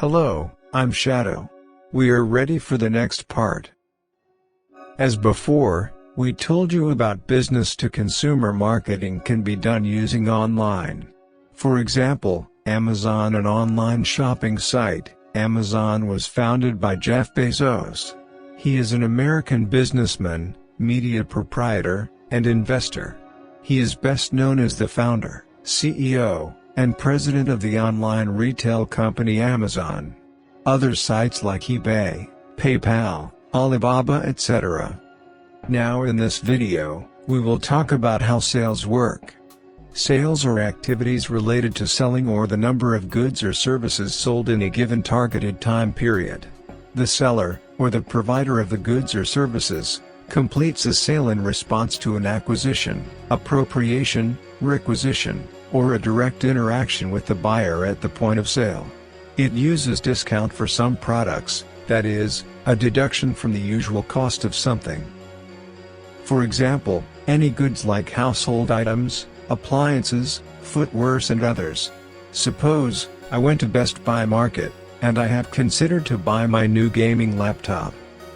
Hello, I'm Shadow. We are ready for the next part. As before, we told you about business-to-consumer marketing can be done using online. For example, Amazon, an online shopping site. Amazon was founded by Jeff Bezos. He is an American businessman, media proprietor, and investor. He is best known as the founder, CEO, and president of the online retail company Amazon. Other sites like eBay, PayPal, Alibaba, etc. Now in this video, we will talk about how sales work. Sales are activities related to selling or the number of goods or services sold in a given targeted time period. The seller, or the provider of the goods or services, completes a sale in response to an acquisition, appropriation, requisition, or a direct interaction with the buyer at the point of sale. It uses discount for some products, that is, a deduction from the usual cost of something. For example, any goods like household items, appliances, footwears and others. Suppose, I went to Best Buy Market, and I have considered to buy my new gaming laptop.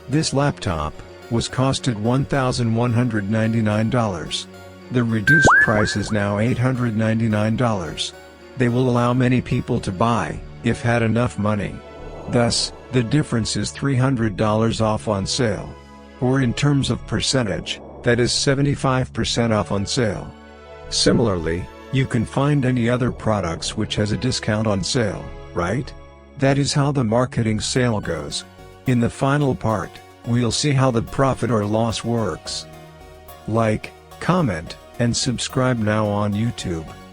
This laptop was costed $1,199. The reduced price is now $899. They will allow many people to buy, if had enough money. Thus, the difference is $300 off on sale. Or in terms of percentage, that is 75% off on sale. Similarly, you can find any other products which has a discount on sale, right? That is how the marketing sale goes. In the final part, we'll see how the profit or loss works. Like, comment, and subscribe now on YouTube.